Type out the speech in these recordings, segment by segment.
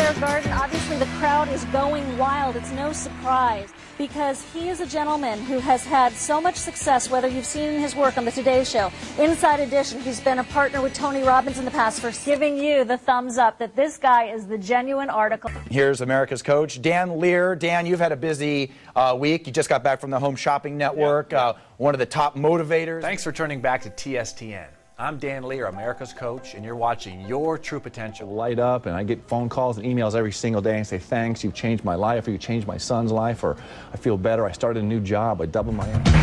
Square Garden, obviously the crowd is going wild. It's no surprise because he is a gentleman who has had so much success, whether you've seen his work on the Today Show, Inside Edition. He's been a partner with Tony Robbins in the past for giving you the thumbs up that this guy is the genuine article. Here's America's coach, Dan Lier. Dan, you've had a busy week. You just got back from the Home Shopping Network, one of the top motivators. Thanks for turning back to TSTN. I'm Dan Lier, America's coach, and you're watching Your True Potential. Light up, and I get phone calls and emails every single day and say, thanks, you've changed my life, or you changed my son's life, or I feel better, I started a new job, I doubled my income. Good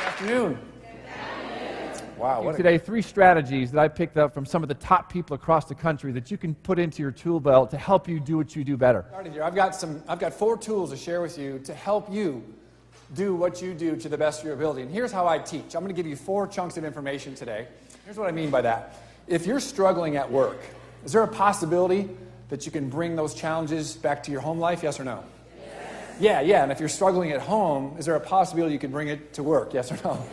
afternoon. Wow. Today, 3 strategies that I picked up from some of the top people across the country that you can put into your tool belt to help you do what you do better. I've got 4 tools to share with you to help you do what you do to the best of your ability. And here's how I teach. I'm going to give you 4 chunks of information today. Here's what I mean by that. If you're struggling at work, is there a possibility that you can bring those challenges back to your home life? Yes or no? Yes. Yeah. And if you're struggling at home, is there a possibility you can bring it to work? Yes or no? Yes.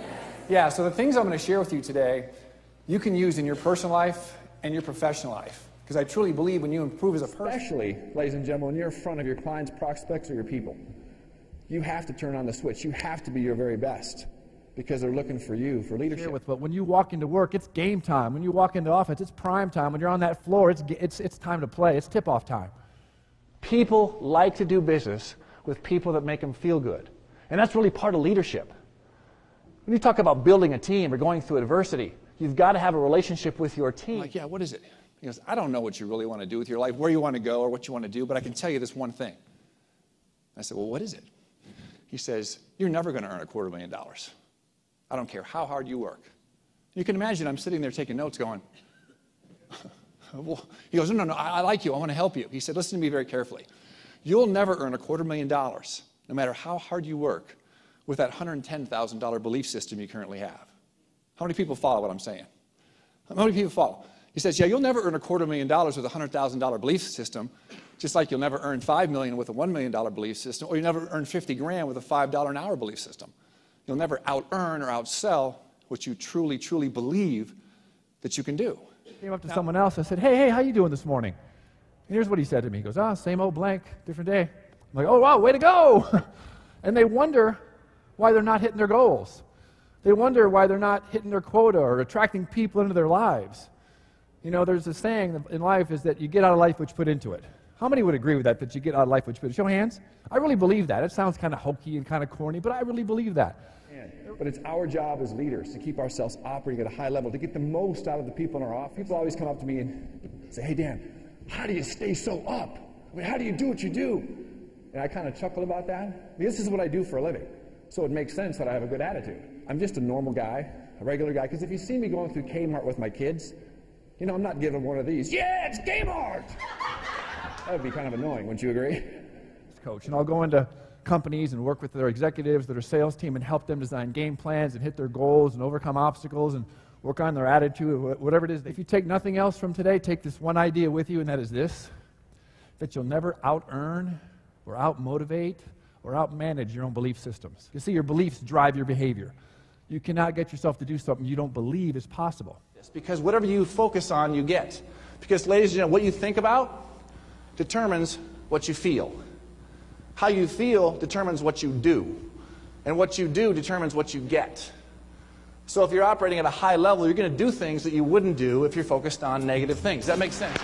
Yeah, so the things I'm going to share with you today, you can use in your personal life and your professional life. Because I truly believe when you improve as a person. Especially, ladies and gentlemen, when you're in front of your clients, prospects, or your people. You have to turn on the switch. You have to be your very best because they're looking for you for leadership. But when you walk into work, it's game time. When you walk into office, it's prime time. When you're on that floor, it's time to play. It's tip-off time. People like to do business with people that make them feel good. And that's really part of leadership. When you talk about building a team or going through adversity, you've got to have a relationship with your team. I'm like, yeah, what is it? He goes, I don't know what you really want to do with your life, where you want to go or what you want to do, but I can tell you this one thing. I said, well, what is it? He says, you're never going to earn $250,000. I don't care how hard you work. You can imagine I'm sitting there taking notes going, well, he goes, no, I like you. I want to help you. He said, listen to me very carefully. You'll never earn $250,000, no matter how hard you work, with that $110,000 belief system you currently have. How many people follow what I'm saying? How many people follow? He says, yeah, you'll never earn $250,000 with a $100,000 belief system, just like you'll never earn $5 million with a $1 million belief system, or you'll never earn $50,000 with a $5 an hour belief system. You'll never out-earn or outsell what you truly, truly believe that you can do. I came up to someone else. I said, hey, how you doing this morning? And here's what he said to me. He goes, same old blank, different day. I'm like, oh, wow, way to go. And they wonder why they're not hitting their goals. They wonder why they're not hitting their quota or attracting people into their lives. You know, there's a saying in life is that you get out of life what you put into it. How many would agree with that you get out of life what you put into it? Show hands. I really believe that. It sounds kind of hokey and kind of corny, but I really believe that. But it's our job as leaders to keep ourselves operating at a high level, to get the most out of the people in our office. People always come up to me and say, hey, Dan, how do you stay so up? I mean, how do you do what you do? And I kind of chuckle about that. This is what I do for a living. So it makes sense that I have a good attitude. I'm just a normal guy, a regular guy, because if you see me going through Kmart with my kids, you know, I'm not giving one of these, yeah, it's Kmart! That would be kind of annoying, wouldn't you agree? Coach, and I'll go into companies and work with their executives, their sales team, and help them design game plans and hit their goals and overcome obstacles and work on their attitude, whatever it is. If you take nothing else from today, take this one idea with you, and that is this, that you'll never out-earn or out-motivate or out-manage your own belief systems. You see, your beliefs drive your behavior. You cannot get yourself to do something you don't believe is possible. Because whatever you focus on, you get. Because, ladies and gentlemen, what you think about determines what you feel. How you feel determines what you do. And what you do determines what you get. So if you're operating at a high level, you're going to do things that you wouldn't do if you're focused on negative things. Does that make sense?